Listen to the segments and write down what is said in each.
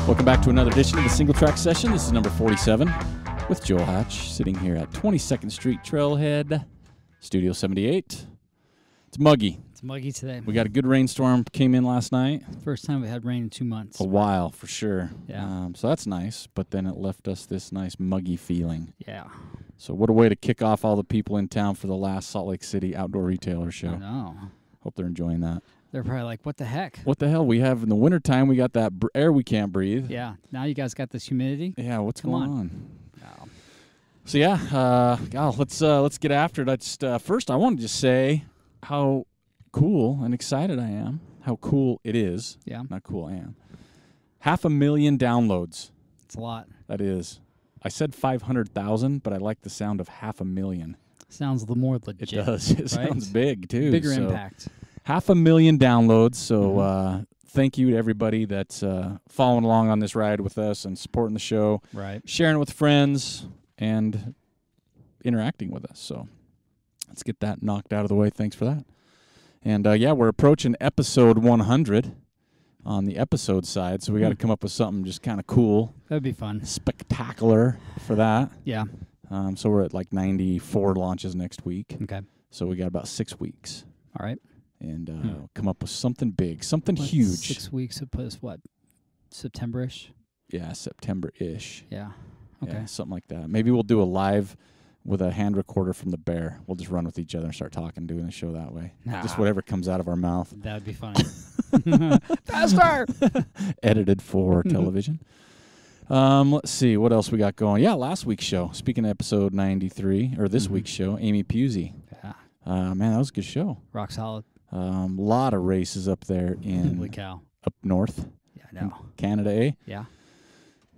Welcome back to another edition of the Singletrack Session. This is number 47 with Joel Hatch, sitting here at 22nd Street Trailhead, Studio 78. It's muggy. It's muggy today. We got a good rainstorm, came in last night. First time we had rain in 2 months. A while, for sure. Yeah. So that's nice, but then it left us this nice muggy feeling. Yeah. So what a way to kick off all the people in town for the last Salt Lake City Outdoor Retailer Show. I know. Hope they're enjoying that. They're probably like, what the heck? What the hell? We have in the wintertime, we got that air we can't breathe. Yeah. Now you guys got this humidity. Yeah, what's Come going on. on? No. So yeah, let's get after it. First, I wanted to say how cool and excited I am. How cool it is. Yeah. Not cool I am. 500,000 downloads. It's a lot. That is. I said 500,000, but I like the sound of 500,000. Sounds a little more legit. It does. It right? sounds big too. Bigger so impact. 500,000 downloads. So thank you to everybody that's following along on this ride with us and supporting the show, Right. sharing it with friends, and interacting with us. So let's get that knocked out of the way. Thanks for that. And we're approaching episode 100 on the episode side, so we got to come up with something just kind of cool, That'd be fun. spectacular for that. Yeah. So we're at like 94 launches next week. Okay. So we got about 6 weeks. All right. And come up with something big, something What, huge. 6 weeks would put us, what, September-ish? Yeah, September-ish. Yeah. Okay. Yeah, something like that. Maybe we'll do a live with a hand recorder from the bear. We'll just run with each other and start talking, doing the show that way. Just whatever comes out of our mouth. That would be funny. Faster! Edited for television. Let's see what else we got going. Yeah, last week's show. Speaking of episode 93, or this week's show, Amy Puzey. Yeah. Man, that was a good show. Rock solid. Lot of races up there Holy cow. up north. Yeah, I know. Canada, eh? Yeah.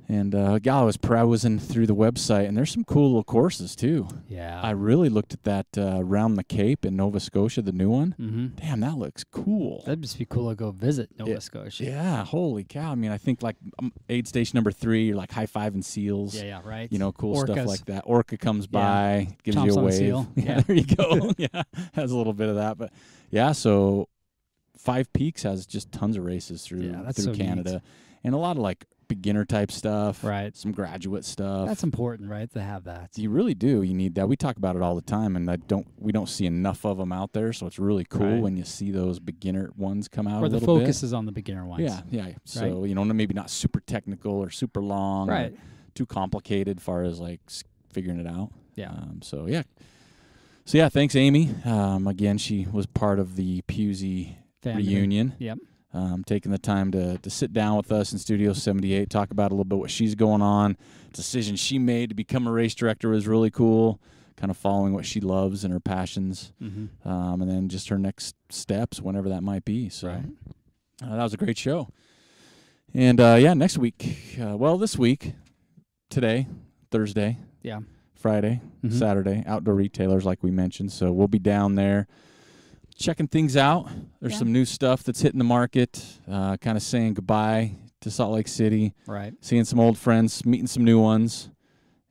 And I was browsing through the website, and there's some cool little courses too. Yeah. I really looked at that Round the Cape in Nova Scotia, the new one. Mm-hmm. Damn, that looks cool. That'd just be cool to go visit Nova Scotia. Yeah, holy cow. I mean, I think like aid station number 3, you're like high-fiving seals. Yeah, right. You know, cool Orcas. stuff like that. Orca comes by, gives Chomps you a on wave. seal. Yeah, there you go. Yeah, has a little bit of that. But yeah, so Five Peaks has just tons of races through that's so Canada. neat. And a lot of like beginner type stuff. Right. Some graduate stuff. That's important, right, to have that. You really do. You need that. We talk about it all the time, and we don't see enough of them out there. So it's really cool when you see those beginner ones come out. Or a the little focus bit. is on the beginner ones. Yeah. So maybe not super technical or super long, Right. or too complicated, far as like figuring it out. Yeah. So yeah. Thanks, Amy. Again, she was part of the Puzey reunion. Yep. Taking the time to sit down with us in Studio 78, talk about a little bit what she's going on. Decision she made to become a race director was really cool, kind of following what she loves and her passions, and then just her next steps, whenever that might be. So that was a great show. And next week, this week, today, Thursday, Friday, Saturday, Outdoor Retailers, like we mentioned. So we'll be down there checking things out. There's some new stuff that's hitting the market, kind of saying goodbye to Salt Lake City, right? Seeing some old friends, meeting some new ones,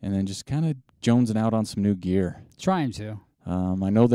and then just kind of jonesing out on some new gear. Trying to. I know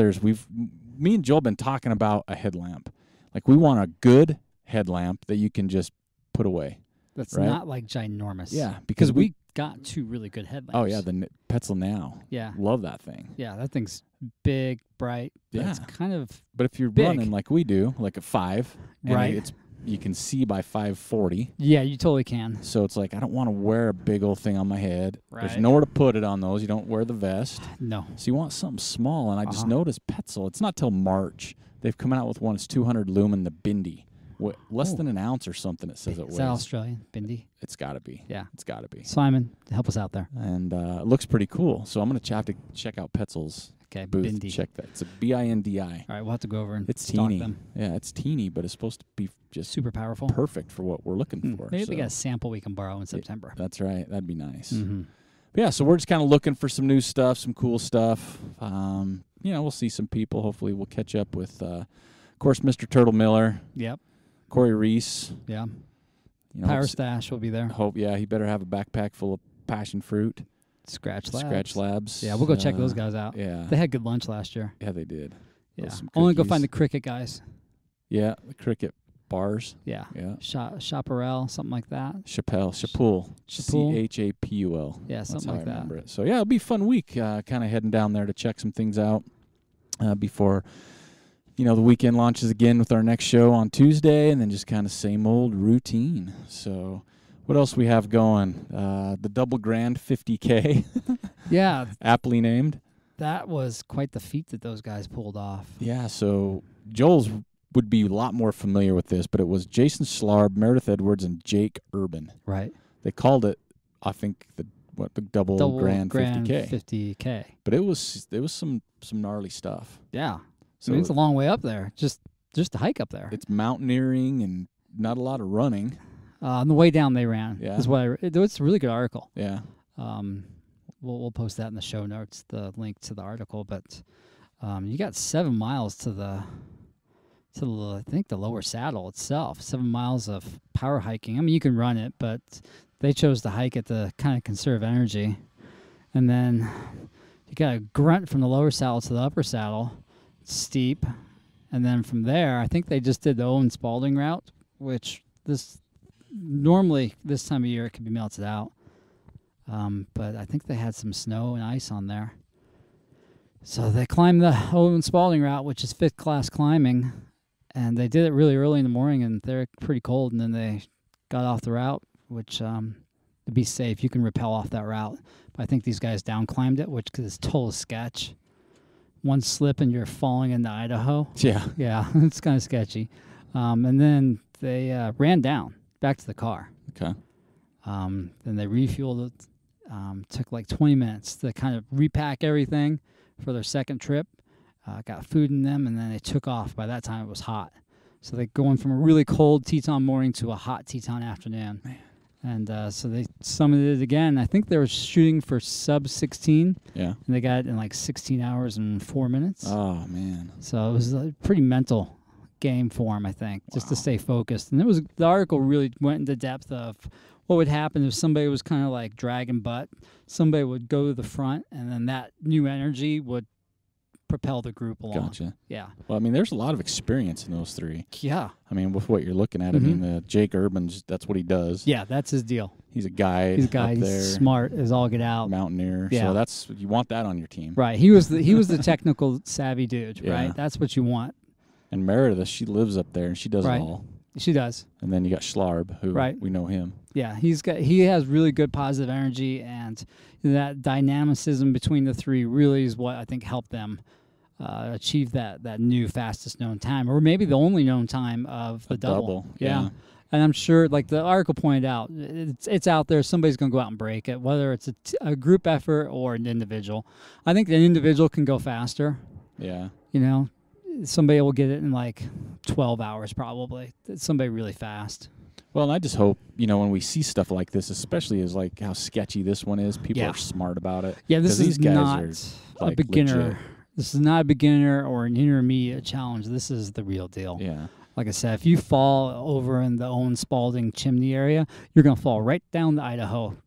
me and Joel have been talking about a headlamp. Like, we want a good headlamp that you can just put away. That's right? not like ginormous. Yeah, because we got 2 really good headlamps. Oh yeah, the Petzl Now. Yeah. Love that thing. Yeah, that thing's big, bright. Yeah. It's kind of But if you're big. running like we do, like a 5, and right, you can see by 540. Yeah, you totally can. So it's like, I don't want to wear a big old thing on my head. Right. There's nowhere to put it on those. You don't wear the vest. No. So you want something small. And I just noticed Petzl, it's not till March. They've come out with one. It's 200 lumen, the Bindi. Less than an ounce or something, it says it weighs. Is that Australian? Bindi? It's got to be. Yeah. It's got to be. Simon, help us out there. And it looks pretty cool. So I'm going to have to check out Petzl's booth. Bindi. Check that. It's a Bindi. All right, we'll have to go over and it's stalk teeny. them. Yeah, it's teeny, but it's supposed to be just super powerful. Perfect for what we're looking for. Maybe we got a sample we can borrow in September. Yeah, that's right. That'd be nice. Mm-hmm. But yeah, so we're just kind of looking for some new stuff, some cool stuff. We'll see some people. Hopefully we'll catch up with, of course, Mr. Turtle Miller. Yep. Corey Reese. Yeah. Power Stash will be there. He better have a backpack full of passion fruit. Scratch Labs. Yeah, we'll go check those guys out. Yeah. They had good lunch last year. Yeah, they did. Yeah. Only go find the cricket guys. Yeah, the cricket bars. Yeah. Yeah. Chaparral, something like that. Chapul. Chapul. Chapul. Yeah, something like that. Remember it. So yeah, it'll be a fun week. Kind of heading down there to check some things out before, the weekend launches again with our next show on Tuesday, and then just kind of same old routine. So what else we have going? The Double Grand 50K. Yeah. Aptly named. That was quite the feat that those guys pulled off. Yeah, so Joel's would be a lot more familiar with this, but it was Jason Schlarb, Meredith Edwards, and Jake Urban. Right. They called it, I think, the double grand 50K. 50K. But it was some gnarly stuff. Yeah. So it's a long way up there, just to hike up there. It's mountaineering and not a lot of running. On the way down, they ran. Yeah. It's a really good article. Yeah. We'll post that in the show notes, the link to the article. But you got 7 miles to the I think the lower saddle itself. 7 miles of power hiking. I mean, you can run it, but they chose to hike it to kind of conserve energy. And then you got a grunt from the lower saddle to the upper saddle. It's steep. And then from there, I think they just did the Owen Spalding route, which normally this time of year it could be melted out. But I think they had some snow and ice on there. So they climbed the Owen Spalding route, which is 5th class climbing. And they did it really early in the morning, and they're pretty cold. And then they got off the route, which to be safe, you can rappel off that route. But I think these guys down climbed it, which is total sketch. One slip and you're falling into Idaho. Yeah. Yeah, it's kind of sketchy. And then they ran down back to the car. Okay. Then they refueled it. Took like 20 minutes to kind of repack everything for their second trip. Got food in them, and then they took off. By that time, it was hot. So they're going from a really cold Teton morning to a hot Teton afternoon. Man. And so they summited it again. I think they were shooting for sub 16. Yeah. And they got it in like 16 hours and 4 minutes. Oh, man. So it was a pretty mental game for them, I think, just to stay focused. And the article really went into depth of what would happen if somebody was kind of like dragging butt. Somebody would go to the front, and then that new energy would propel the group along. Gotcha. Yeah. Well, I mean, there's a lot of experience in those three. Yeah. I mean, with what you're looking at, I mean, Jake Urban's, that's what he does. Yeah, that's his deal. He's a guide. He's smart as all get out. Mountaineer. Yeah. So you want that on your team. Right. He was the technical savvy dude, Yeah. right? That's what you want. And Meredith, she lives up there and she does it all. She does. And then you got Schlarb, who we know him. Yeah, he has really good positive energy, and that dynamicism between the three really is what I think helped them achieve that new fastest known time, or maybe the only known time of the double. Yeah. And I'm sure, like the article pointed out, it's out there. Somebody's going to go out and break it, whether it's a group effort or an individual. I think an individual can go faster. Yeah. Somebody will get it in like 12 hours probably. It's somebody really fast. Well, and I just hope, when we see stuff like this, especially as like how sketchy this one is, people are smart about it. Yeah, this is not a beginner. Legit. This is not a beginner or an intermediate challenge. This is the real deal. Yeah. Like I said, if you fall over in the Owen Spalding chimney area, you're going to fall right down to Idaho.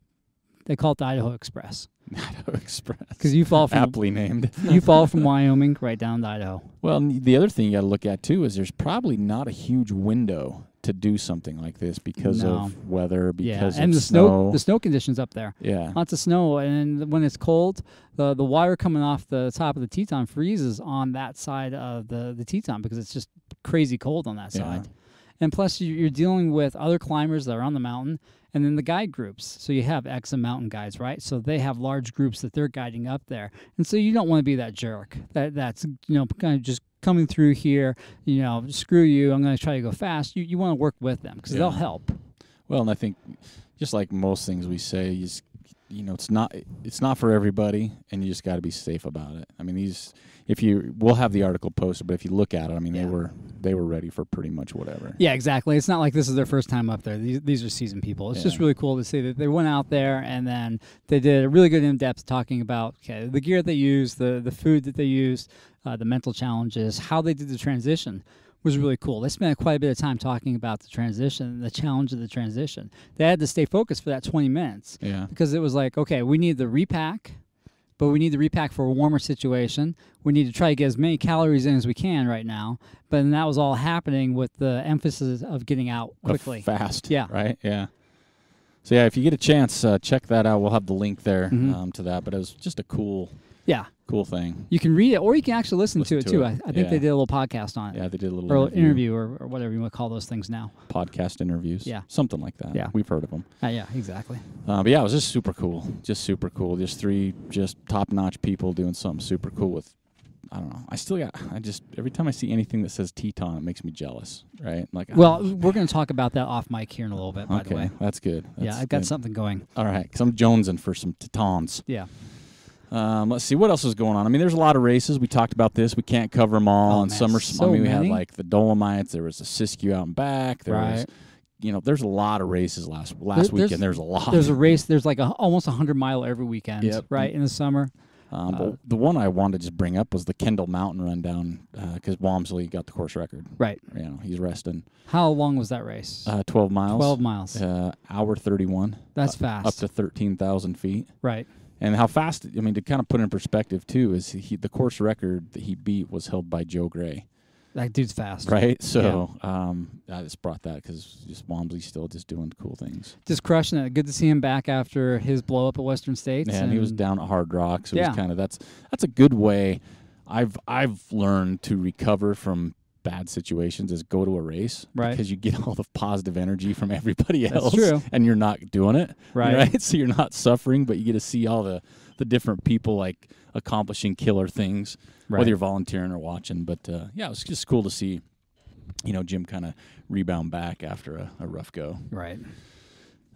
They call it the Idaho Express. Idaho Express. Because you fall from aptly named. You fall from Wyoming right down to Idaho. Well, the other thing you got to look at too is there's probably not a huge window to do something like this because of weather, because and of the snow conditions up there. Yeah, lots of snow, and when it's cold, the wire coming off the top of the Teton freezes on that side of the Teton because it's just crazy cold on that side. And plus, you're dealing with other climbers that are on the mountain, and then the guide groups. So you have Exum mountain guides, right? So they have large groups that they're guiding up there, and so you don't want to be that jerk that's kind of just coming through here. Screw you. I'm going to try to go fast. You want to work with them because they'll help. Well, and I think just like most things we say, it's not for everybody, and you just got to be safe about it. I mean, we'll have the article posted, but if you look at it, I mean, they were ready for pretty much whatever. Yeah, exactly. It's not like this is their first time up there. These are seasoned people. It's just really cool to see that they went out there and then they did a really good in-depth talking about the gear they used, the food that they used, the mental challenges, how they did the transition. Was really cool. They spent quite a bit of time talking about the transition, the challenge of the transition. They had to stay focused for that 20 minutes. Yeah. Because it was like, okay, we need the repack, but we need to repack for a warmer situation. We need to try to get as many calories in as we can right now. But then that was all happening with the emphasis of getting out quickly. Fast. Yeah. Right? Yeah. So, yeah, if you get a chance, check that out. We'll have the link there to that. But it was just a cool thing. You can read it, or you can actually listen to it, too. I think they did a little podcast on it. Yeah, they did a little interview or whatever you want to call those things now. Podcast interviews. Yeah. Something like that. Yeah. We've heard of them. Yeah, exactly. But, yeah, it was just super cool. Just super cool. Just 3 just top-notch people doing something super cool with, I don't know. Every time I see anything that says Teton, it makes me jealous, right? Like, well, we're going to talk about that off mic here in a little bit, by the way. That's good. I've got something going. All right, because I'm jonesing for some Tetons. Yeah. Let's see what else is going on. I mean, there's a lot of races. We talked about this. We can't cover them all. And some are. We had like the Dolomites. There was a Siskiyou out and back. There was, there's a lot of races last weekend. There's a lot. There's a race. There's like almost 100-mile every weekend. Yep. Right in the summer. But the one I wanted to just bring up was the Kendall Mountain Run down because Walmsley got the course record. Right. He's resting. How long was that race? 12 miles. 12 miles. Hour 31. That's fast. Up to 13,000 feet. Right. And how fast, I mean, to kind of put it in perspective, too, is the course record that he beat was held by Joe Gray. That dude's fast. Right? So I just brought that because just Walmsley's still just doing cool things. Just crushing it. Good to see him back after his blow up at Western States. Yeah, and he was down at Hard Rock. So it was kind of that's a good way. I've learned to recover from bad situations is go to a race, right? Because you get all the positive energy from everybody else. That's true. And you're not doing it, right? So you're not suffering, but you get to see all the different people like accomplishing killer things, whether you're volunteering or watching. But it was just cool to see, Jim kind of rebound back after a rough go. Right.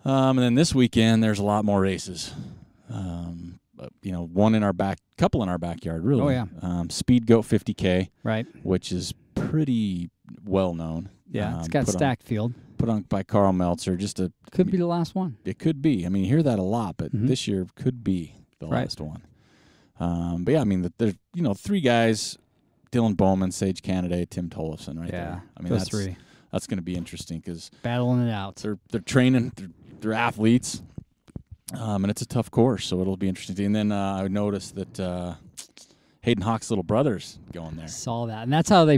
And then this weekend there's a lot more races. One in our couple in our backyard, really. Oh yeah. Speed Goat 50K, right? Which is pretty well known. Yeah, it's got stacked field. Put on by Carl Meltzer. Could be the last one. It could be. I mean, you hear that a lot, but this year could be the last one. But yeah, I mean, there's 3 guys: Dylan Bowman, Sage Canaday, Tim Tollefson, right there. I mean, those 3. That's going to be interesting because battling it out. They're training. They're athletes. And it's a tough course, so it'll be interesting. And then I noticed that Hayden Hawk's little brother's going there. Saw that, and that's how they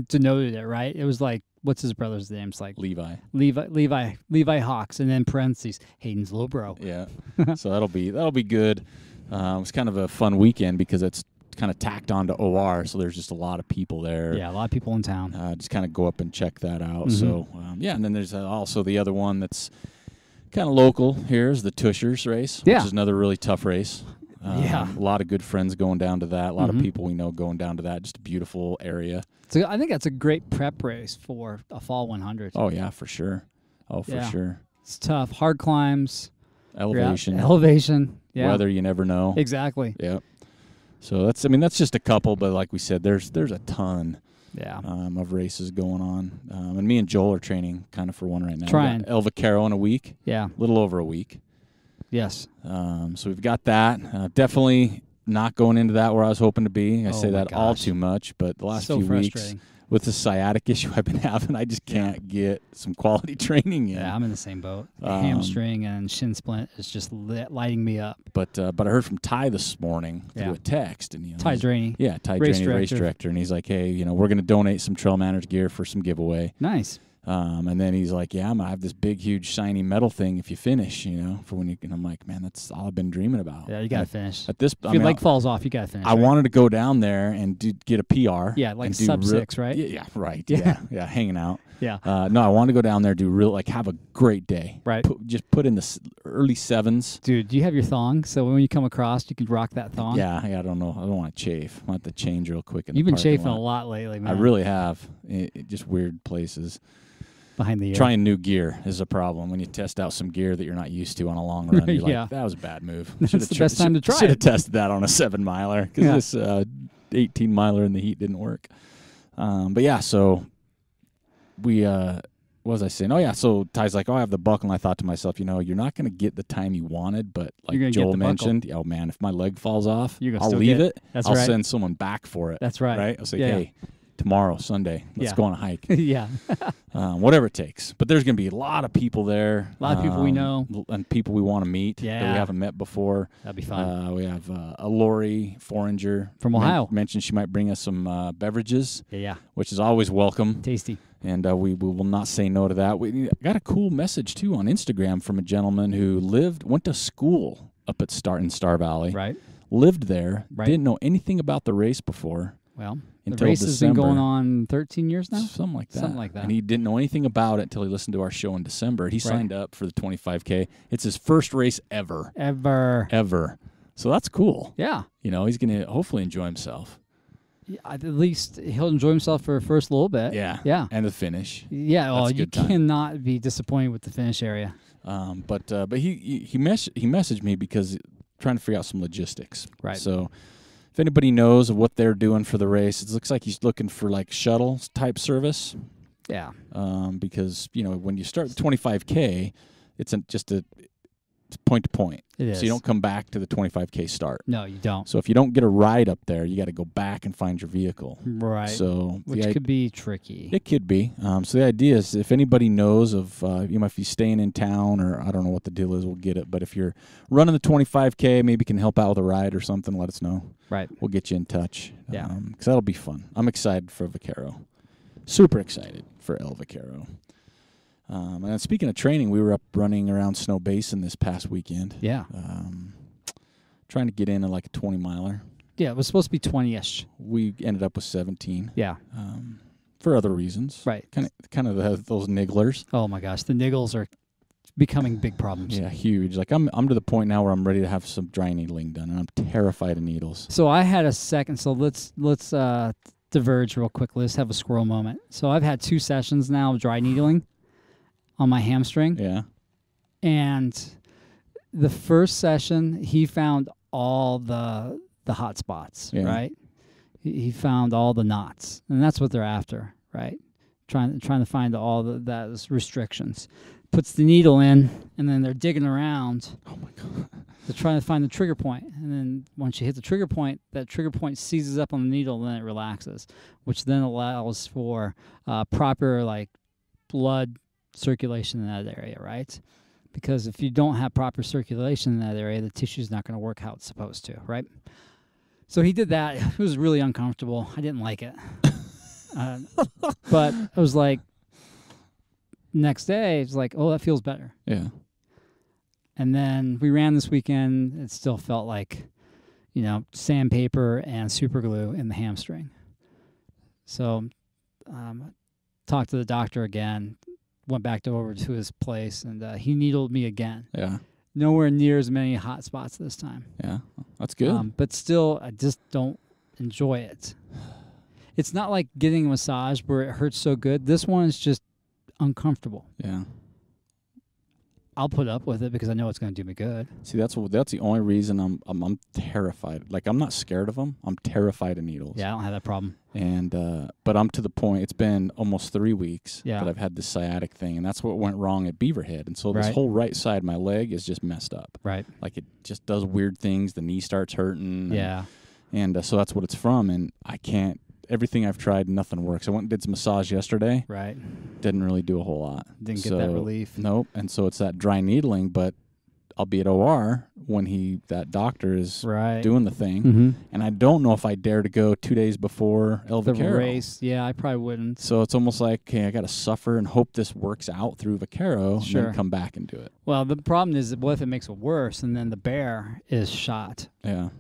denoted it, right? It was like, what's his brother's name? It's like Levi Hawks, and then parentheses Hayden's little bro. Yeah, so that'll be good. It was kind of a fun weekend because it's kind of tacked on to OR, so there's just a lot of people there. Yeah, a lot of people in town. Just kind of go up and check that out. So and then there's also the other one that's kind of local here is the Tushers race, which is another really tough race. A lot of good friends going down to that. A lot of people we know going down to that. Just a beautiful area. So I think that's a great prep race for a fall 100. Oh, yeah, for sure. Sure. It's tough. Hard climbs. Elevation. Yeah. Weather, you never know. Exactly. Yep. So that's just a couple, but like we said, there's a ton. Yeah. Of races going on. And me and Joel are training kind of for one right now. Trying. El Vaquero in a week. Yeah. A little over a week. Yes. So we've got that. Definitely not going into that where I was hoping to be. I say that all too much, but the last few weeks with the sciatic issue I've been having, I just can't get some quality training in. Yeah, I'm in the same boat. Hamstring and shin splint is just lighting me up. But I heard from Ty this morning through a text. And, Ty Draney. Yeah, Ty Draney, race director. And he's like, hey, we're going to donate some Trail Manners gear for some giveaway. Nice. And then he's like, yeah, I'm going to have this big, huge, shiny metal thing if you finish, for when you – and I'm like, man, that's all I've been dreaming about. Yeah, you got to finish. At this, if your leg falls off, you got to finish. I wanted to go down there and get a PR. Yeah, like sub-6, right? Yeah, right. Yeah, hanging out. Yeah. No, I wanted to go down there, have a great day. Right. Just put in the early 7s. Dude, do you have your thong? So when you come across, you can rock that thong? Yeah, I don't know. I don't want to chafe. I want to change real quick. You've been chafing a lot lately, man. I really have. Just weird places. Behind the ear. Trying new gear is a problem when you test out some gear that you're not used to on a long run. You're like, that was a bad move. That's the best time to try it. Should have tested that on a 7-miler because this 18-miler in the heat didn't work. But yeah, so we what was I saying? Oh yeah, so Ty's like, I have the buckle, and I thought to myself, you're not going to get the time you wanted, but like Joel mentioned, oh man, if my leg falls off, I'll leave it. That's I'll right. send someone back for it. That's right. Right? I'll say, hey, tomorrow, Sunday. Let's go on a hike. Yeah. Whatever it takes. But there's going to be a lot of people there. A lot of people we know. And people we want to meet that we haven't met before. That'd be fun. We have a Lori Foringer. From Ohio. Mentioned she might bring us some beverages. Yeah. Which is always welcome. Tasty. And we will not say no to that. We got a cool message, too, on Instagram from a gentleman who went to school up at Star Valley. Right. Lived there. Right. Didn't know anything about the race before. Well, the race has been going on 13 years now? Something like that. Something like that. And he didn't know anything about it until he listened to our show in December. He signed up for the 25K. It's his first race ever. Ever. So that's cool. Yeah. You know, he's going to hopefully enjoy himself. Yeah, at least he'll enjoy himself for the first little bit. Yeah. Yeah. And the finish. Yeah, well, you cannot be disappointed with the finish area. But he messaged me because trying to figure out some logistics. Right. So if anybody knows of what they're doing for the race, it looks like he's looking for like shuttle type service. Yeah. Because, you know, when you start the 25K, it's just a point to point. It is. So you don't come back to the 25K start. No, you don't. So if you don't get a ride up there, you got to go back and find your vehicle. Right. So which could be tricky. It could be. So the idea is if anybody knows of, if you're staying in town or I don't know what the deal is, we'll get it. But if you're running the 25K, maybe can help out with a ride or something, let us know. Right. We'll get you in touch. Yeah. Because that'll be fun. I'm excited for Vaquero. Super excited for El Vaquero. And then speaking of training, we were up running around Snow Basin this past weekend. Yeah. Trying to get in like a 20-miler. Yeah, it was supposed to be 20-ish. We ended up with 17. Yeah. For other reasons. Right. Kind of those nigglers. Oh, my gosh. The niggles are becoming big problems. Yeah, huge. Like I'm to the point now where I'm ready to have some dry needling done, and I'm terrified of needles. So I had a second. So let's diverge real quickly. Let's have a squirrel moment. So I've had 2 sessions now of dry needling on my hamstring. Yeah. And the first session, he found all the hot spots, right? He found all the knots, and that's what they're after, right? Trying to find all those restrictions. Puts the needle in, and then they're digging around. Oh my God! They're trying to find the trigger point, and then once you hit the trigger point, that trigger point seizes up on the needle, and then it relaxes, which then allows for proper blood circulation in that area, right? Because if you don't have proper circulation in that area, the tissue's not going to work how it's supposed to, right? So he did that. It was really uncomfortable. I didn't like it. But it was like, next day, it's like, oh, that feels better. Yeah. And then we ran this weekend. It still felt like, sandpaper and super glue in the hamstring. So talked to the doctor again. Went back over to his place, and he needled me again. Yeah. Nowhere near as many hot spots this time. Yeah, that's good. But still, I just don't enjoy it. It's not like getting a massage where it hurts so good. This one is just uncomfortable. Yeah. I'll put up with it because I know it's going to do me good. See, that's the only reason I'm terrified. Like, I'm not scared of them. I'm terrified of needles. Yeah, I don't have that problem. And but I'm to the point. It's been almost 3 weeks that I've had this sciatic thing, and that's what went wrong at Beaverhead. And so this whole right side of my leg is just messed up. Right. Like it just does weird things. The knee starts hurting. Yeah. And so that's what it's from. And I can't. Everything I've tried, nothing works. I went and did some massage yesterday. Right. Didn't really do a whole lot. Didn't get that relief. Nope. And so it's that dry needling, but I'll be at OR when that doctor is doing the thing. Mm-hmm. And I don't know if I dare to go 2 days before El Vaquero. The race. Yeah, I probably wouldn't. So it's almost like, okay, I got to suffer and hope this works out through Vaquero and then come back and do it. Well, the problem is, what if it makes it worse and then the bear is shot? Yeah.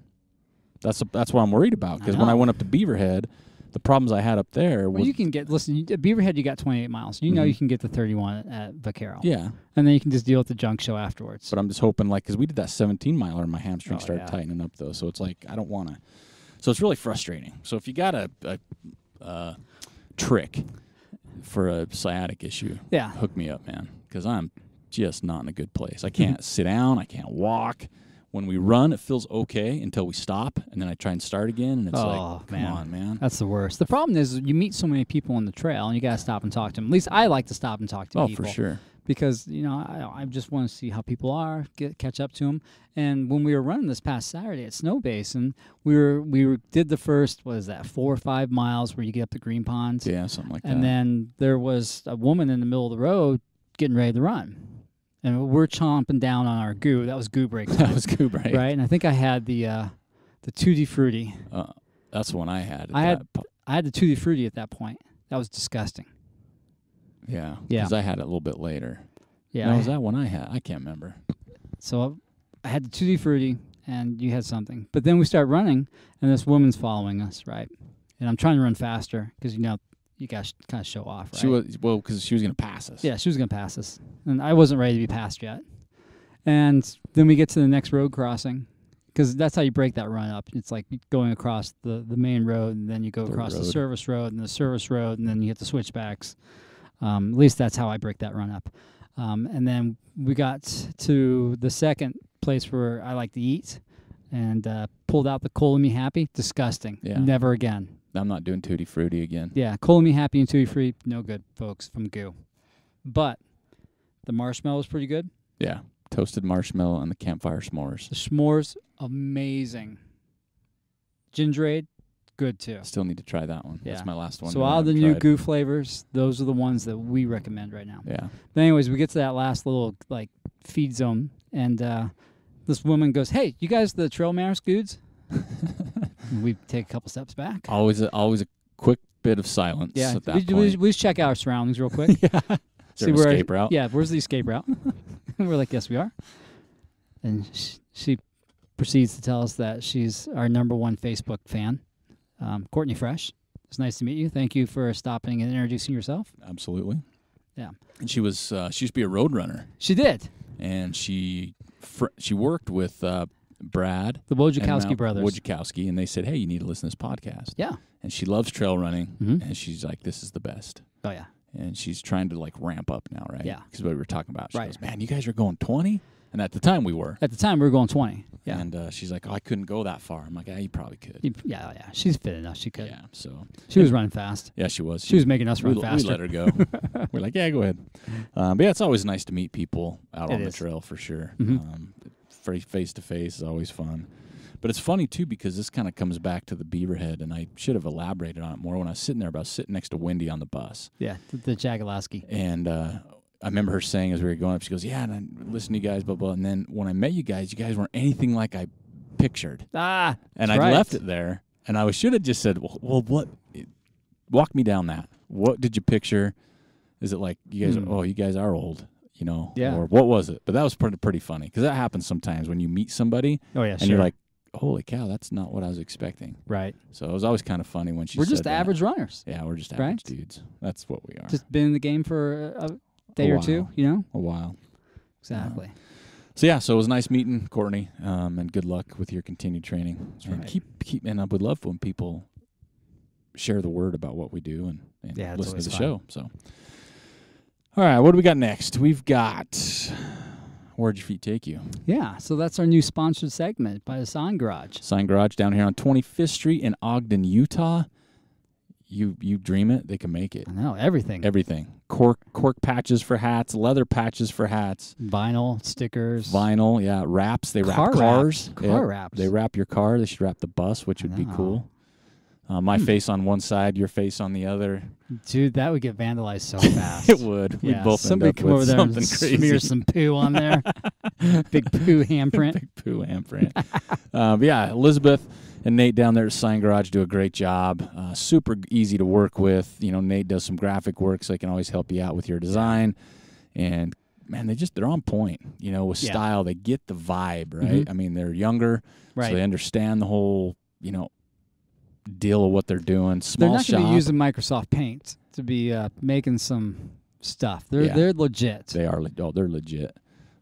That's what I'm worried about, because when I went up to Beaverhead, the problems I had up there. Well, you can get, listen, at Beaverhead, you got 28 miles. You know you can get the 31 at Vaquero. Yeah. And then you can just deal with the junk show afterwards. But I'm just hoping, because we did that 17-miler and my hamstring started tightening up, though. So it's like, I don't want to. So it's really frustrating. So if you got a trick for a sciatic issue, hook me up, man, because I'm just not in a good place. I can't sit down. I can't walk. When we run, it feels okay until we stop, and then I try and start again, and it's like, come on, man. That's the worst. The problem is you meet so many people on the trail, and you got to stop and talk to them. At least I like to stop and talk to people. Oh, for sure. because I just want to see how people are, catch up to them. And when we were running this past Saturday at Snow Basin, we did the first 4 or 5 miles where you get up to Green Ponds. Yeah, something like that. And then there was a woman in the middle of the road getting ready to run. And we're chomping down on our goo. That was goo break time. That was goo break. Right? And I think I had the Tutti Frutti. That's the one I had. I had the Tutti Frutti at that point. That was disgusting. Yeah. Yeah. Because I had it a little bit later. Yeah. No, was that one I had? I can't remember. So I had the Tutti Frutti, and you had something. But then we start running, and this woman's following us, right? And I'm trying to run faster because, you got to kind of show off, right? Because she was going to pass us. Yeah, she was going to pass us. And I wasn't ready to be passed yet. And then we get to the next road crossing, because that's how you break that run up. It's like going across the main road, and then you go across the service road, and the service road, and then you hit the switchbacks. At least that's how I break that run up. And then we got to the second place where I like to eat, and pulled out the Cola Me Happy. Disgusting. Yeah. Never again. I'm not doing Tutti Frutti again. Yeah, Cola Me Happy and Tutti Frutti, no good, folks, from goo. But the marshmallow was pretty good. Yeah, toasted marshmallow and the campfire s'mores. The s'mores, amazing. Ginger ale, good too. Still need to try that one. Yeah. That's my last one. So out of the new goo flavors, those are the ones that we recommend right now. Yeah. But anyways, we get to that last little feed zone, and this woman goes, "Hey, you guys, the Trail Mariners dudes?" We take a couple steps back. Always a quick bit of silence at that point. We just check out our surroundings real quick. Yeah. Is there an escape route? Yeah, where's the escape route? We're like, yes, we are. And she proceeds to tell us that she's our #1 Facebook fan, Courtney Fresh. It's nice to meet you. Thank you for stopping and introducing yourself. Absolutely. Yeah. And she used to be a road runner. She did. And she worked with Brad, the Wojciechowski brothers. Wojciechowski, and they said, "Hey, you need to listen to this podcast." Yeah. And she loves trail running, Mhm. and she's like, "This is the best." Oh yeah. And she's trying to ramp up now, right? Yeah. Because what we were talking about. She Right. goes, "Man, you guys are going 20?" And at the time we were. At the time we were going 20. Yeah. And she's like, "Oh, I couldn't go that far." I'm like, "Yeah, you probably could." Yeah. She's fit enough. She could. Yeah. So she was running fast. Yeah, she was. She was making us run faster. We let her go. We're like, "Yeah, go ahead." But yeah, it's always nice to meet people out on the trail for sure. Mhm. Face to face is always fun. But it's funny, too, because this kind of comes back to the Beaverhead, and I should have elaborated on it more when I was sitting there. But I was sitting next to Wendy on the bus. Yeah, the Jagalowski. And I remember her saying as we were going up, she goes, "Yeah, and I listened to you guys, blah, blah." And then when I met you guys weren't anything like I pictured. And I left it there, and I should have just said, well, what? Walk me down that. What did you picture? Is it like you guys you guys are old? Yeah. Or what was it? But that was pretty funny, because that happens sometimes when you meet somebody. Oh, yeah, and sure. you're like, holy cow, that's not what I was expecting. Right. So it was always kind of funny when she We're said just that. average runners. Yeah, we're just average dudes. That's what we are. Just been in the game for a day or two, A while. Exactly. So it was nice meeting Courtney, and good luck with your continued training. That's and right. And I would love when people share the word about what we do and listen to the show. So, all right, what do we got next? We've got Where'd Your Feet Take You? Yeah, so that's our new sponsored segment by the Sign Garage. Sign Garage down here on 25th Street in Ogden, Utah. You dream it, they can make it. I know, everything. Everything. Cork patches for hats, leather patches for hats. Vinyl, stickers. Vinyl, yeah. Wraps. They wrap cars. Car wraps. They wrap your car. They should wrap the bus, which would be cool. My face on one side, your face on the other. Dude, that would get vandalized so fast. It would. Yeah, We'd both somebody end up come over with there something and crazy. smear some poo on there. Big poo handprint. Big poo handprint. But yeah, Elizabeth and Nate down there at Sign Garage do a great job. Super easy to work with. Nate does some graphic work, so they can always help you out with your design. And man, they're on point. With style, they get the vibe, right? Mm-hmm. I mean, they're younger, right. So they understand the whole, deal of what they're doing. Small They're not going to shop. be using Microsoft Paint to be making some stuff. They're legit. They are. They're legit.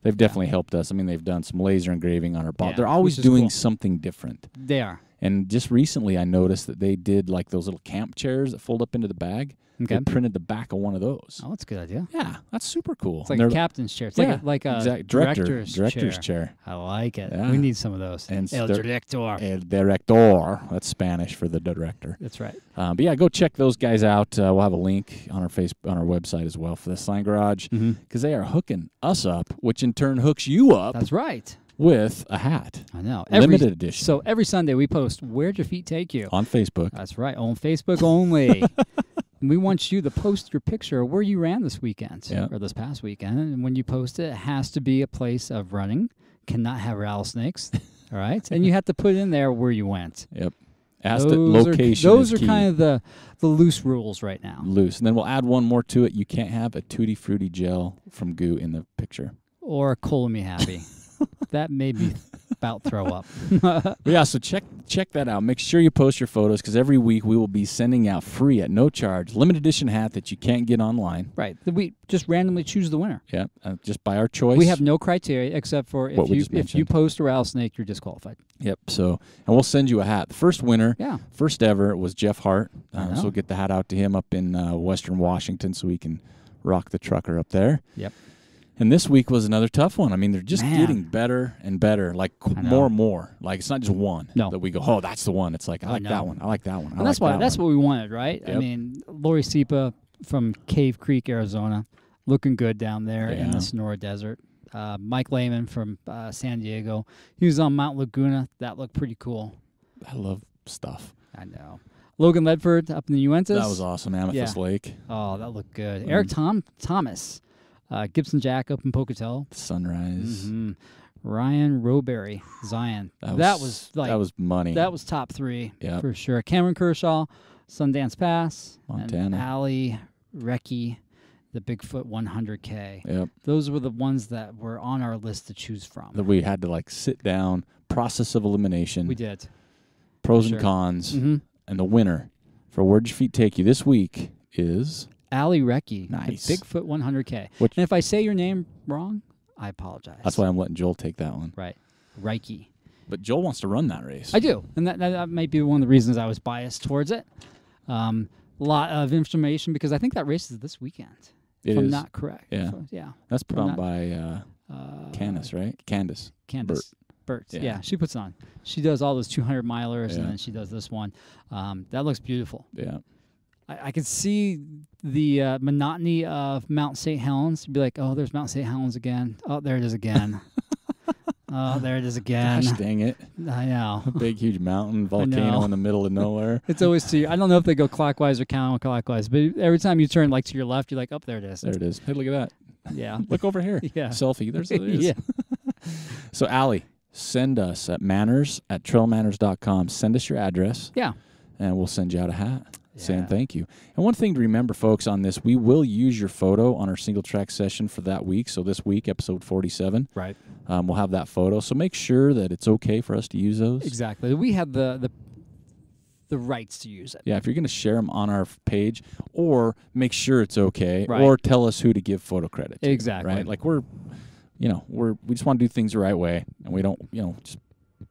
They've definitely helped us. I mean, they've done some laser engraving on our ball. Yeah, they're always which is doing cool. something different. They are. And just recently I noticed that they did like those little camp chairs that fold up into the bag. Okay. They printed the back of one of those. Oh, that's a good idea. Yeah, that's super cool. It's like a captain's chair. It's like a director's chair. I like it. Yeah. We need some of those. And El director. El director. That's Spanish for the director. That's right. But yeah, go check those guys out. We'll have a link on our on our website as well for the Sign Garage because they are hooking us up, which in turn hooks you up. That's right. With a hat. I know. Limited edition. So every Sunday we post Where'd Your Feet Take You? On Facebook. That's right. On Facebook only. We want you to post your picture of where you ran this weekend or this past weekend. And when you post it, it has to be a place of running. Cannot have rattlesnakes. All right. And you have to put in there where you went. Yep. Location. Those are kind of the loose rules right now. Loose. And then we'll add one more to it. You can't have a Tutti Frutti gel from Goo in the picture. Or a Cola Me Happy. That made me about throw up. Yeah, so check that out. Make sure you post your photos because every week we will be sending out free at no charge limited edition hat that you can't get online. Right. We just randomly choose the winner. Yeah, just by our choice. We have no criteria except for if you post a rattlesnake, you're disqualified. Yep. So, and we'll send you a hat. The first winner, first ever, was Jeff Hart. So we'll get the hat out to him up in Western Washington so we can rock the trucker up there. Yep. And this week was another tough one. I mean, they're just getting better and better, like more and more. Like, it's not just one that we go, oh, that's the one. It's like, I like that one. I like that one. And that's what we wanted, right? Yep. I mean, Lori Sipa from Cave Creek, Arizona, looking good down there in the Sonora Desert. Mike Lehman from San Diego. He was on Mount Laguna. That looked pretty cool. I love stuff. I know. Logan Ledford up in the Uintas. That was awesome. Amethyst Lake. Oh, that looked good. Eric Thomas. Gibson Jack up in Pocatello. Sunrise. Ryan Roberry, Zion. That was money. That was top 3 for sure. Cameron Kershaw, Sundance Pass. Montana. And Allie Riecke, the Bigfoot 100K. Yep. Those were the ones that were on our list to choose from. That we had to sit down, process of elimination. We did. Pros and cons. And the winner for Where'd Your Feet Take You this week is... Allie Riecke, nice. Bigfoot 100K. And if I say your name wrong, I apologize. That's why I'm letting Joel take that one. Right. Riecke. But Joel wants to run that race. I do. And that might be one of the reasons I was biased towards it. A lot of information because I think that race is this weekend. If I'm not correct. Yeah. Yeah. That's put on by Candace, right? Candace. Burt. Yeah, she puts it on. She does all those 200 milers and then she does this one. That looks beautiful. Yeah. I could see the monotony of Mount St. Helens. You'd be like, oh, there's Mount St. Helens again. Oh, there it is again. Oh, there it is again. Gosh dang it. I know. A big, huge mountain, volcano in the middle of nowhere. It's always I don't know if they go clockwise or counterclockwise, but every time you turn to your left, you're like, oh, there it is. There it is. Hey, look at that. Yeah. Look over here. Yeah. Selfie. There it is. Yeah. So, Allie, send us at manners@trailmanners.com. Send us your address. Yeah. And we'll send you out a hat. Saying thank you. And one thing to remember, folks, on this, we will use your photo on our Singletrack Session for that week. So this week, episode 47. Right. We'll have that photo. So make sure that it's okay for us to use those. Exactly. We have the rights to use it. Yeah, if you're going to share them on our page, or make sure it's okay, or tell us who to give photo credit to. Exactly. Right? Like we just want to do things the right way, and we don't, just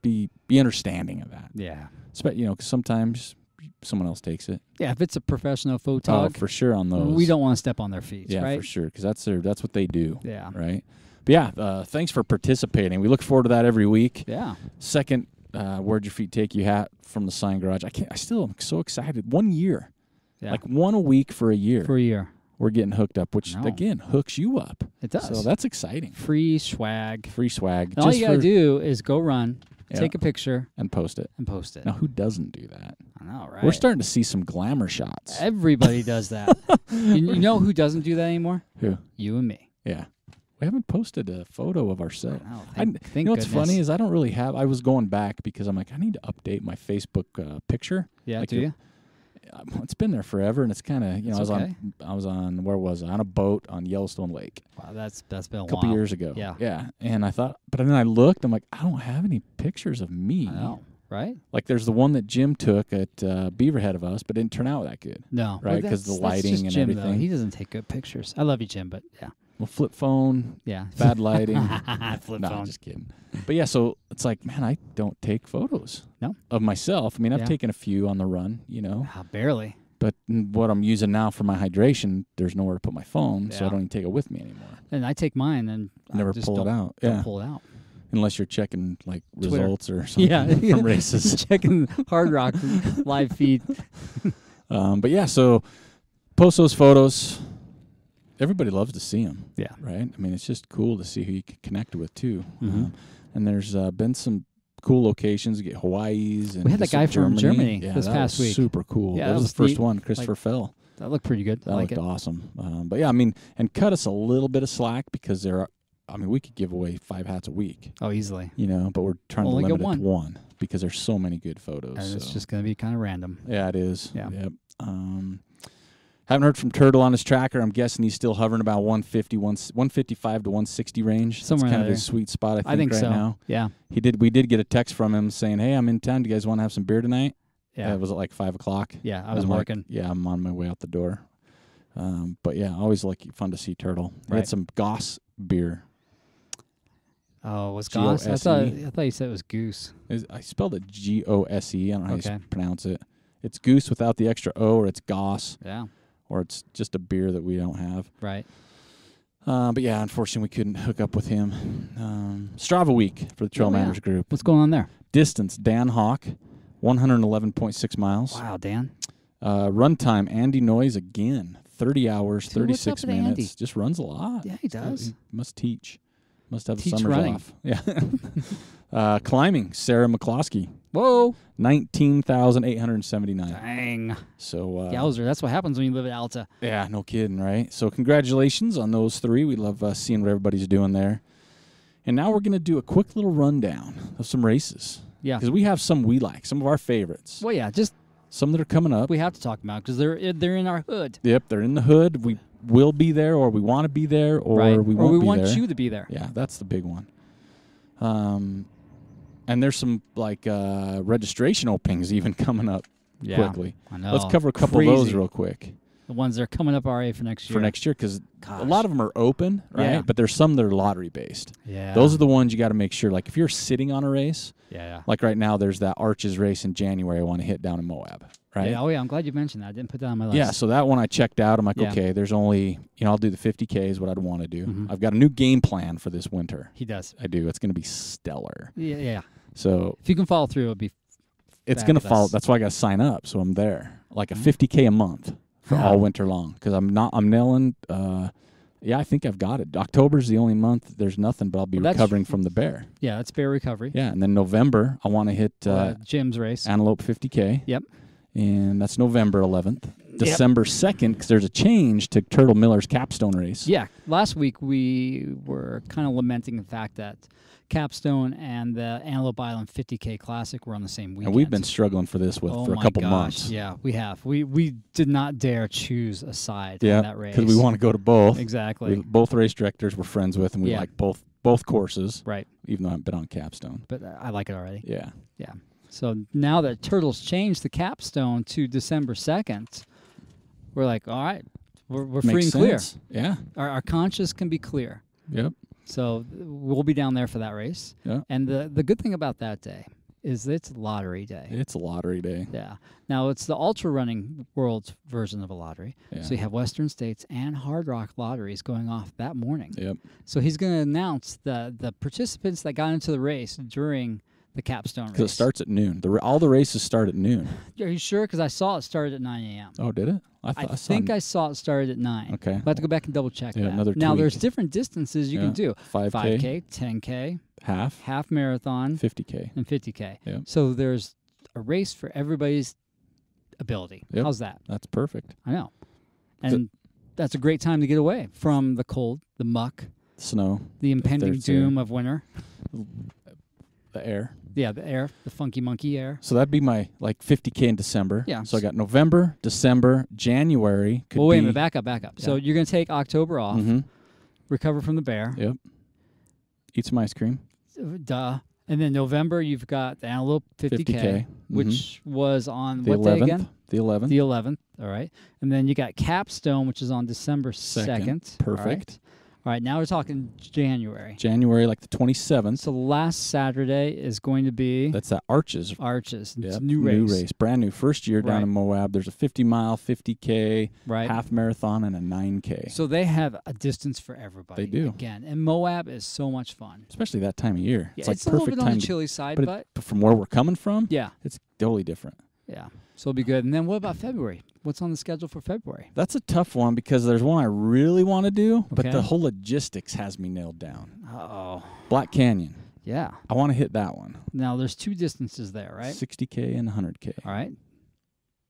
be understanding of that. Yeah. Because sometimes someone else takes it. Yeah, if it's a professional photog. Oh, for sure on those. We don't want to step on their feet, right? Yeah, for sure, because that's what they do. Yeah. Right? But yeah, thanks for participating. We look forward to that every week. Yeah. Second, Where'd Your Feet Take You hat from the Sign Garage. I still am so excited. 1 year. Yeah. Like one a week for a year. For a year. We're getting hooked up, which, again, hooks you up. It does. So that's exciting. Free swag. And all you got to do is go run. Take a picture. And post it. Now, who doesn't do that? I know, right? We're starting to see some glamour shots. Everybody does that. You know who doesn't do that anymore? Who? You and me. Yeah. We haven't posted a photo of ourselves. You know what's funny is I don't really have... I was going back because I'm like, I need to update my Facebook picture. Yeah, do you? It's been there forever, and it's kind of, I was on, where was I? On a boat on Yellowstone Lake. Wow, that's been a while. Couple years ago. Yeah. Yeah. And I thought, but then I looked, I'm like, I don't have any pictures of me. I know, right? Like there's the one that Jim took at Beaverhead of us, but didn't turn out that good. No. Right? Because the lighting and Jim, everything. Though. He doesn't take good pictures. I love you, Jim, but yeah. Well, flip phone, Yeah. bad lighting. Flip No, phone. just kidding. But yeah, so it's like, man, I don't take photos No? of myself. I mean, I've Yeah. taken a few on the run, you know. Barely. But what I'm using now for my hydration, there's nowhere to put my phone, so I Yeah. don't even take it with me anymore. And I take mine and Never I just pull it don't- out. Don't Yeah. pull it out. Unless you're checking like Twitter. results or something Yeah. from races. Checking Hard Rock live feed. But yeah, so post those photos. Everybody loves to see them. Yeah. Right? I mean, it's just cool to see who you can connect with too. Mhm. And there's been some cool locations. You get Hawaii's. And We had that some guy from Germany yeah, this that past was week. super cool. Yeah, that that was was the first neat. one. Christopher Fell. That looked pretty good. That I like looked it. awesome. But yeah, I mean, and cut us a little bit of slack because we could give away 5 hats a week, Oh, easily. you know, but we're trying Only to get limit it to one because there's so many good photos. And it's so. just going to be kind of random. Yeah, it is. Yeah. Yep. Haven't heard from Turtle on his tracker. I'm guessing he's still hovering about 155 to 160 range. Somewhere That's kind in of his there. sweet spot, I think right so. now. Yeah. We did get a text from him saying, "Hey, I'm in town. Do you guys want to have some beer tonight?" Yeah. It was at like 5 o'clock. Yeah. I was I'm like, working. yeah, I'm on my way out the door. But yeah, always fun to see Turtle. We Right. had some Goss beer. Oh, was Goss? I G-O-S-E. thought you said it was Goose. I spelled it Gose. I don't know how Okay. you pronounce it. It's Goose without the extra O, or it's Goss, Yeah. or it's just a beer that we don't have. Right. But yeah, unfortunately, we couldn't hook up with him. Strava week for the Trail Oh, yeah. Manners group. What's going on there? Distance, Dan Hawk, 111.6 miles. Wow, Dan. Runtime, Andy Noyes again, 30 hours, Dude, what's 36 up with minutes. Andy? Just runs a lot. Yeah, he does. He must teach. Must have Teach the summers running. off. Yeah. Climbing, Sarah McCloskey, Whoa. 19,879. Dang. So Yowzer. That's what happens when you live at Alta. yeah, no kidding, right? So congratulations on those 3. We love seeing what everybody's doing there. And now we're going to do a quick little rundown of some races. Yeah. Because we have some we like, some of our favorites. Well, yeah, just Some that are coming up. we have to talk about because they're in our hood. Yep, they're in the hood. We will be there, or we want to be there, or right. we or won't we be want there. you to be there. Yeah, that's the big one. And there's some like registration openings even coming up quickly. I know. Let's cover a couple of those real quick The ones that are coming up RA for next year. because a lot of them are open, right? Yeah. But there's some that are lottery based. Yeah. Those are the ones you got to make sure. Like if you're sitting on a race, Yeah. like right now, there's that Arches race in January I want to hit down in Moab, right? Yeah. Oh yeah. I'm glad you mentioned that. I didn't put that on my list. Yeah, so that one I checked out. I'm like, Yeah. okay, there's only, I'll do the 50K is what I'd want to do. Mhm. I've got a new game plan for this winter. He does. I do. It's going to be stellar. Yeah. Yeah. So If you can follow through, it'll be. it's going to Fabulous. follow. That's why I got to sign up. So I'm there. Like a Mhm. 50K a month for Wow. all winter long. Because I'm nailing, I think I've got it. October's the only month there's nothing, but I'll be Well, that's- recovering from the bear. Yeah, that's bear recovery. Yeah, and then November, I want to hit Jim's race. Antelope 50K. Yep. And that's November 11th. December 2nd, because there's a change to Turtle Miller's capstone race. Yeah. Last week we were kind of lamenting the fact that Capstone and the Antelope Island 50K Classic were on the same weekend. And we've been struggling for this for a couple months. Yeah, we have. We did not dare choose a side Yeah, in that race. because we want to go to both. Exactly. Both race directors we're friends with, and we Yeah. like both courses, Right. even though I haven't been on capstone. But I like it already. Yeah. Yeah. So now that Turtles changed the Capstone to December 2nd, we're like, all right, we're free Makes and clear. sense. Yeah. Our conscience can be clear. Yep. So we'll be down there for that race. Yeah. And the good thing about that day is it's lottery day. It's a lottery day. Yeah. Now it's the ultra running world's version of a lottery. Yeah. So you have Western States and Hard Rock lotteries going off that morning. Yep. So he's going to announce the participants that got into the race during the Capstone race. Because it starts at noon. All the races start at noon. Are you sure? Because I saw it started at 9 a.m. Oh, did it? I think I saw it started at 9. Okay. I'll have to go back and double check Yeah, that. another Now, tweak. there's different distances you can do. 5K, 5K, 10K, half marathon, 50K. and 50K. Yep. So there's a race for everybody's ability. Yep. How's that? That's perfect. I know. And that's a great time to get away from the cold, the muck, Snow, the impending there's doom of winter. the air. Yeah, the air, the funky monkey air. So that'd be my 50K in December. Yeah. So I got November, December, January. Could Well, wait a be- minute, back up. So Yeah. you're going to take October off, Mhm. recover from the bear. Yep. Eat some ice cream. Duh. And then November, you've got the Antelope 50K, which was on The what 11th. day again? The 11th. The 11th. All right. And then you got Capstone, which is on December 2nd. Perfect. All right, now we're talking January. January, like the 27th. So last Saturday is going to be That's at Arches. Arches. It's Yep, a new race. Brand new. First year down in Moab. There's a 50-mile, 50K, half marathon, and a 9K. So they have a distance for everybody. They do. Again, and Moab is so much fun. Especially that time of year. Yeah, it's like it's perfect a little bit time on the chilly side, but from where we're coming from, yeah, it's totally different. Yeah. So it'll be good. And then what about February? What's on the schedule for February? That's a tough one because there's one I really want to do, but Okay. the whole logistics has me nailed down. Uh-oh. Black Canyon. Yeah. I want to hit that one. Now, there's 2 distances there, right? 60K and 100K. All right.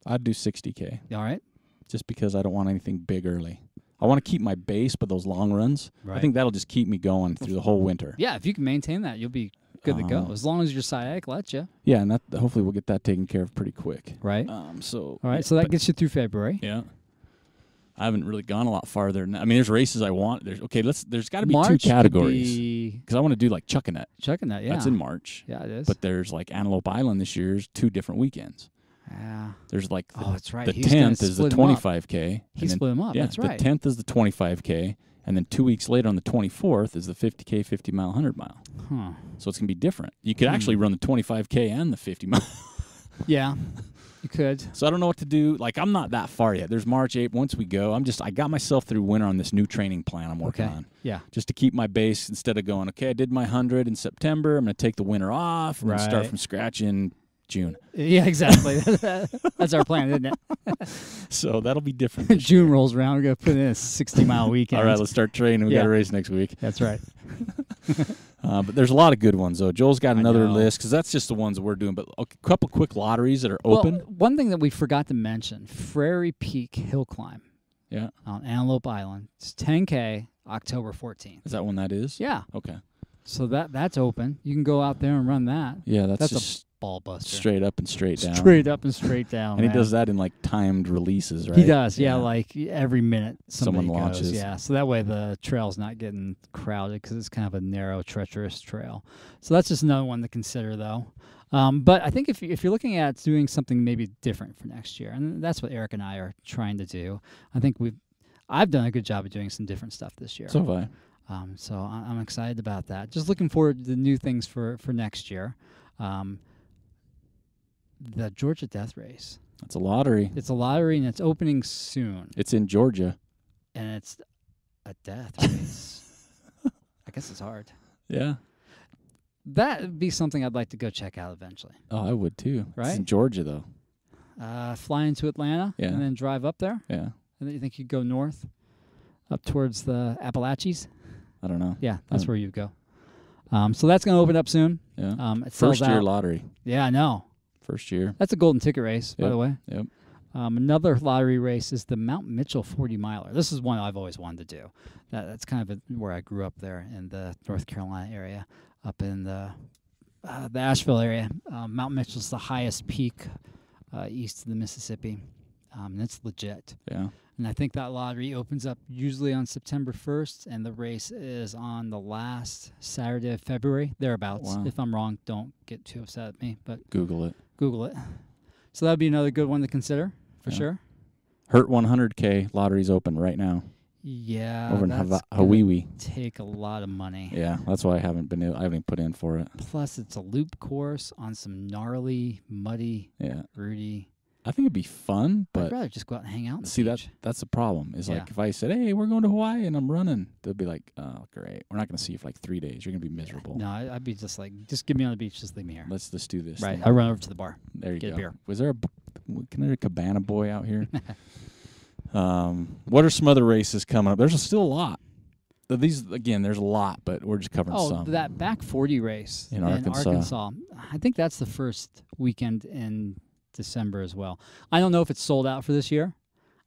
I'd do 60K. All right. Just because I don't want anything big early. I want to keep my base, but those long runs, I think that'll just keep me going through the whole winter. Yeah, if you can maintain that, you'll be good to go. As long as your sciatic lets you. Yeah, and that hopefully we'll get that taken care of pretty quick. Right. So all right, so that gets you through February. Yeah. I haven't really gone a lot farther than that. I mean, there's races I want. There's got to be March 2 categories. Because I want to do like Chuckanet. Chuckanet, yeah. That's in March. Yeah, it is. But there's like Antelope Island this year's 2 different weekends. Yeah. There's like that's right. The 10th is the 25K. He split them up. Yeah, that's right. The 10th is the 25K, and then 2 weeks later on the 24th is the 50K, 50 mile, 100 mile. Huh. So it's gonna be different. You could actually run the 25K and the 50 mile. Yeah, you could. So I don't know what to do. Like I'm not that far yet. There's March 8th. Once we go, I got myself through winter on this new training plan I'm working on. Yeah. Just to keep my base instead of going, okay, I did my 100 in September. I'm gonna take the winter off and then start from scratch in June. Yeah, exactly. That's our plan, isn't it? So that'll be different. June rolls around. We're going to put in a 60-mile weekend. All right, let's start training. We got a race next week. That's right. But there's a lot of good ones, though. Joel's got another list because that's just the ones that we're doing. But a couple quick lotteries that are open. One thing that we forgot to mention, Prairie Peak Hill Climb. Yeah. On Antelope Island. It's 10K, October 14th. Is that when that is? Yeah. Okay. So that's open. You can go out there and run that. Yeah, that's just a ball buster. Straight up and straight down. Straight up and straight down. And he does that in like timed releases, right? He does, yeah. Like every minute someone launches. Yeah, so that way the trail's not getting crowded because it's kind of a narrow, treacherous trail. So that's just another one to consider, though. But I think if you're looking at doing something maybe different for next year, and that's what Eric and I are trying to do, I think I've done a good job of doing some different stuff this year. So have I. So I'm excited about that. Just looking forward to the new things for next year. The Georgia Death Race. That's a lottery. It's a lottery, and it's opening soon. It's in Georgia. And it's a death race. I guess it's hard. Yeah. That would be something I'd like to go check out eventually. Oh, I would too. Right? It's in Georgia, though. Fly into Atlanta and then drive up there? Yeah. And then you think you'd go north, up towards the Appalachians? I don't know. Yeah, that's where you'd go. So that's going to open up soon. Yeah. It First year out. lottery. Yeah, I know. First year. That's a golden ticket race, by the way. Yep. Another lottery race is the Mount Mitchell 40 miler. This is one I've always wanted to do. That's kind of where I grew up there in the North Carolina area, up in the Asheville area. Mount Mitchell's the highest peak east of the Mississippi, and it's legit. Yeah. And I think that lottery opens up usually on September 1st, and the race is on the last Saturday of February, thereabouts. Wow. If I'm wrong, don't get too upset at me, but Google it. So that would be another good one to consider, for sure. Hurt 100K lottery's open right now. Yeah. Over in Hawaii. Take a lot of money. Yeah, that's why I haven't put in for it. Plus, it's a loop course on some gnarly, muddy, rooty. I think it'd be fun, but I'd rather just go out and hang out. See, that's the problem. Is like if I said, "Hey, we're going to Hawaii and I'm running," they'll be like, "Oh, great. We're not going to see you for like 3 days. You're going to be miserable." No, I'd be just like, just get me on the beach. Just leave me here. Let's just do this. Right. I run over to the bar. There you get go. a beer. Was there a cabana boy out here? What are some other races coming up? There's still a lot. These again, there's a lot, but we're just covering some. That back 40 race in Arkansas. I think that's the first weekend in December as well. I don't know if it's sold out for this year.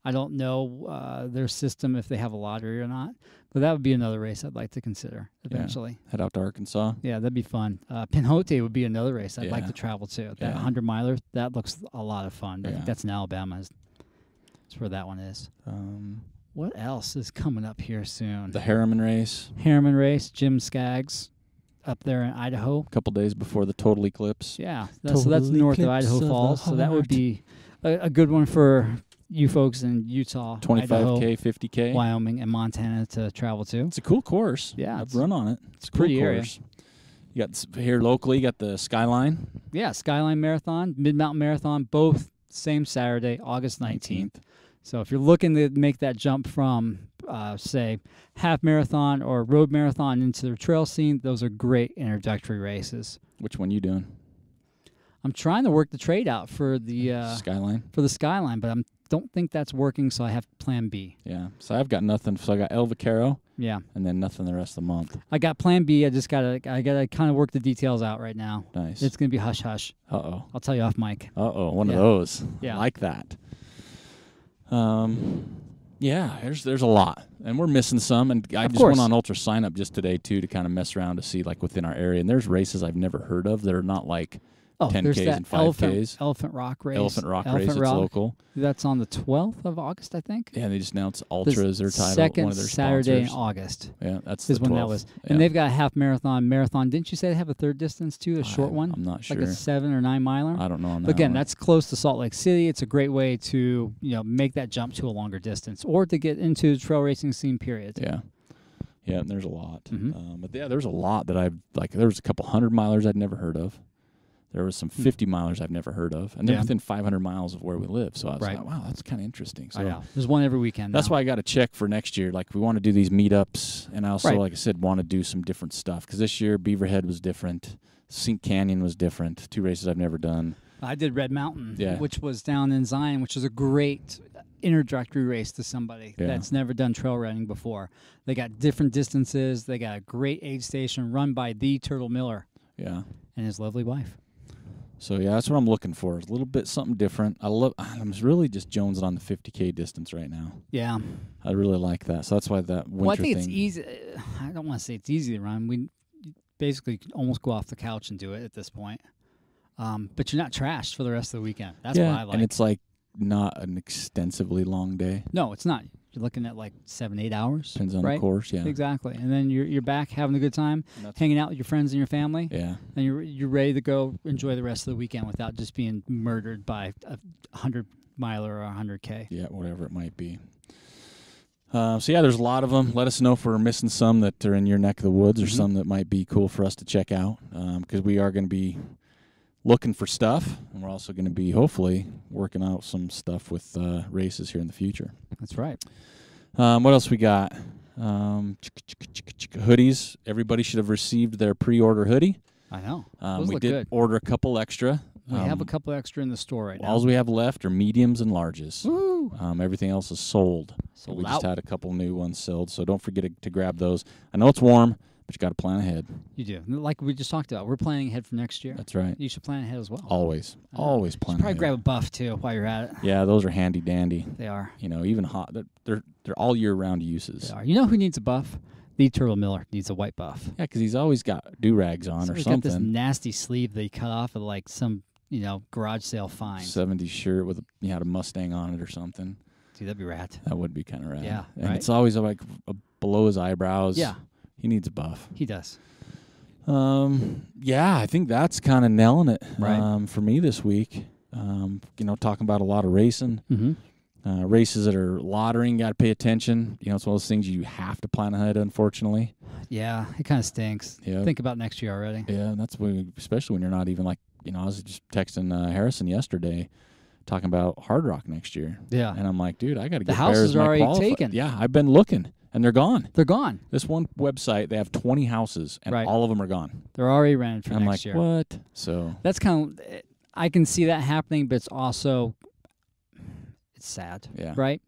I don't know their system, if they have a lottery or not. But that would be another race I'd like to consider eventually. Head out to Arkansas. Yeah, that'd be fun. Pinhote would be another race I'd like to travel to. That 100-miler, that looks a lot of fun. I think that's in Alabama. That's where that one is. What else is coming up here soon? The Harriman race. Jim Skaggs up there in Idaho. A couple days before the total eclipse. Yeah, so that's north of Idaho Falls. So that would be a good one for you folks in Utah, Idaho, 25K, 50K. Wyoming, and Montana to travel to. It's a cool course. Yeah, I've run on it. It's a cool pretty area. course. You got here locally, you got the Skyline. Yeah, Skyline Marathon, Mid-Mountain Marathon, both same Saturday, August 19th. So if you're looking to make that jump from, say, half marathon or road marathon into the trail scene, those are great introductory races. Which one you doing? I'm trying to work the trade out for the Skyline. For the Skyline, but I don't think that's working, so I have Plan B. Yeah. So I've got nothing. So I got El Vaquero. Yeah. And then nothing the rest of the month. I got Plan B. I gotta kind of work the details out right now. Nice. It's gonna be hush hush. Uh-oh. I'll tell you off mic. Uh-oh. One of those. Yeah. I like that. Yeah, there's a lot, and we're missing some. And I just went on Ultra Sign Up just today too to kind of mess around to see like within our area. And there's races I've never heard of that are not like 10Ks and 5Ks. Elephant Rock race. Elephant Rock race. It's local. That's on the 12th of August, I think. Yeah, they just announced Ultras. Their title. Second one of their Saturday sponsors. in August. Yeah, that's is the when 12th. that was. Yeah. And they've got a half marathon. Didn't you say they have a third distance too? A short one. I'm not sure. Like a 7 or 9 miler. I don't know on that. But again, one. that's close to Salt Lake City. It's a great way to make that jump to a longer distance or to get into the trail racing scene. Period. Yeah. Yeah, and there's a lot. Mm-hmm. But yeah, there's a lot that I've like. There was a couple 100 milers I'd never heard of. There was some 50 milers I've never heard of, and they're within 500 miles of where we live. So I was like, wow, that's kind of interesting. So I know. There's one every weekend. That's why I got to check for next year. Like, we want to do these meetups, and I also, like I said, want to do some different stuff. Because this year, Beaverhead was different. Sink Canyon was different. 2 races I've never done. I did Red Mountain, Yeah. which was down in Zion, which is a great introductory race to somebody that's never done trail running before. They got different distances. They got a great aid station run by the Turtle Miller. Yeah. And his lovely wife. So, yeah, that's what I'm looking for. A little bit something different. I'm really just jonesing on the 50K distance right now. Yeah. I really like that. So that's why that winter Well, I think thing. it's easy. I don't want to say it's easy to run. We basically almost go off the couch and do it at this point. But you're not trashed for the rest of the weekend. That's what I like. And it's like not an extensively long day. No, it's not. You're looking at like 7-8 hours. Depends on the course, yeah. Exactly. And then you're back having a good time, hanging out with your friends and your family. Yeah. And you're ready to go enjoy the rest of the weekend without just being murdered by a 100-miler or 100K. Yeah, whatever it might be. So, yeah, there's a lot of them. Let us know if we're missing some that are in your neck of the woods or some that might be cool for us to check out, because we are going to be looking for stuff, and we're also going to be hopefully working out some stuff with races here in the future. That's right. What else we got? Hoodies. Everybody should have received their pre-order hoodie. I know. We did good. order a couple extra. We have a couple extra in the store right now. All we have left are mediums and larges. Woo! Everything else is sold. Sold we out. just had a couple new ones sold, so don't forget to grab those. I know it's warm, but you got to plan ahead. You do. Like we just talked about, we're planning ahead for next year. That's right. You should plan ahead as well. Always plan Probably ahead. grab a buff, too, while you're at it. Yeah, those are handy dandy. They are. Even hot. They're all year round uses. They are. You know who needs a buff? The Turtle Miller needs a white buff. Yeah, because he's always got do-rags on or He's something. got this nasty sleeve that he cut off of like some, garage sale find. 70s shirt with had a Mustang on it or something. Dude, that'd be rad. That would be kind of rad. Yeah, and right? it's always like below his eyebrows. Yeah. He needs a buff. He does. Yeah, I think that's kind of nailing it Right. for me this week. Talking about a lot of racing. Mm-hmm. Races that are lottering, got to pay attention. It's one of those things you have to plan ahead, unfortunately. Yeah, it kind of stinks. Yeah. Think about next year already. Yeah, and that's especially when you're not even like, I was just texting Harrison yesterday talking about Hard Rock next year. Yeah. And I'm like, dude, I got to get The house is already taken. Yeah, I've been looking, and they're gone. They're gone. This one website, they have 20 houses, and all of them are gone. They're already rented for and next year. I'm like, what? So that's kind of, I can see that happening, but it's also, it's sad. Yeah. Right?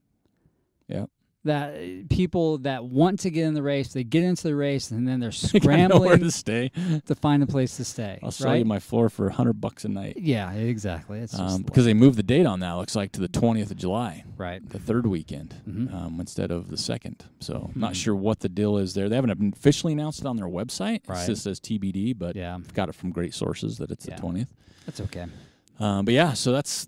Yeah. That people that want to get in the race, they get into the race, and then they're I got scrambling nowhere to stay. to find a place to stay. I'll sell you my floor for $100 a night. Yeah, exactly. It's just because they moved the date on that. Looks like to the 20th of July, right, the third weekend, Mm-hmm. instead of the second. So I'm not sure what the deal is there. They haven't officially announced it on their website. Right. It just says TBD, but Yeah. I've got it from great sources that it's the 20th. That's okay. But yeah, so that's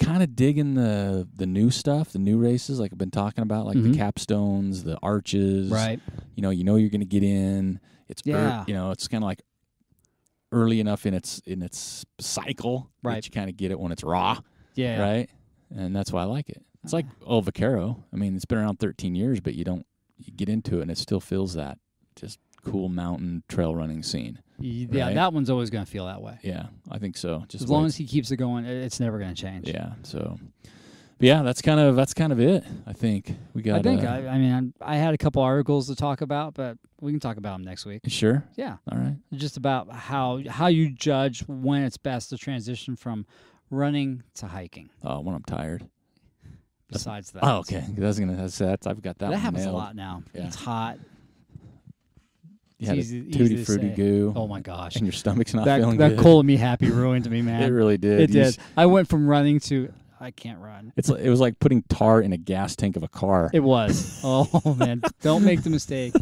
kind of digging the new stuff, the new races, like I've been talking about, like the capstones, the arches. Right. You're going to get in. It's Yeah. it's kind of like early enough in its cycle Right. that you kind of get it when it's raw. Yeah. Right. and that's why I like it. It's like Vaquero. I mean, it's been around 13 years, but you get into it, and it still feels that just cool mountain trail running scene. Yeah, right? that one's always going to feel that way. Yeah, I think so. Just as long as he keeps it going, it's never going to change. Yeah. So, but yeah, that's kind of it. I think we got. I mean, I had a couple articles to talk about, but we can talk about them next week. Sure. Yeah. All right. Just about how you judge when it's best to transition from running to hiking. Oh, when I'm tired. Besides that. Oh, okay. I was gonna say that. I've got that. That one happens nailed. a lot now. Yeah. It's hot. You had easy a tutti to frutti say. goo. Oh my gosh. And your stomach's not feeling that good. cold me happy ruined me, man. It really did. It did. I went from running to I can't run. It was like putting tar in a gas tank of a car. It was. Oh man, don't make the mistake.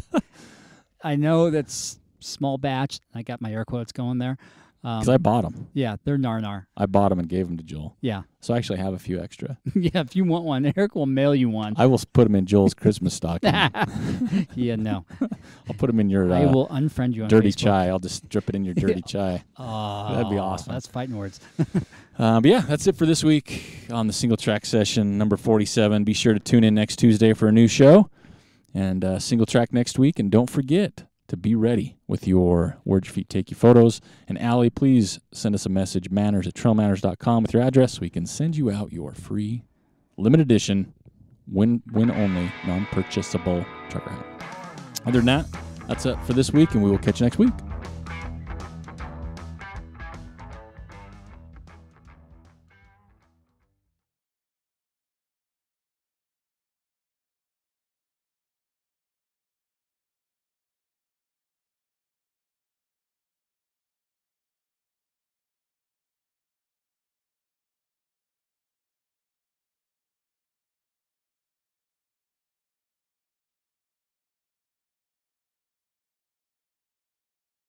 I know that's small batch. I got my air quotes going there. Because I bought them. Yeah, they're nar. I bought them and gave them to Joel. Yeah. So I actually have a few extra. Yeah, if you want one, Eric will mail you one. I will put them in Joel's Christmas stocking. Yeah, no. I'll put them in your I will unfriend you on dirty Facebook. chai. I'll just drip it in your dirty chai. Oh, that'd be awesome. That's fighting words. But yeah, that's it for this week on the Singletrack Session, number 47. Be sure to tune in next Tuesday for a new show and Singletrack next week. And don't forget to be ready with your Where'd Your Feet Take You photos. And Allie, please send us a message, manners@trailmanners.com with your address so we can send you out your free, limited edition, win-only, non-purchasable trucker hat. Other than that, that's it for this week, and we will catch you next week.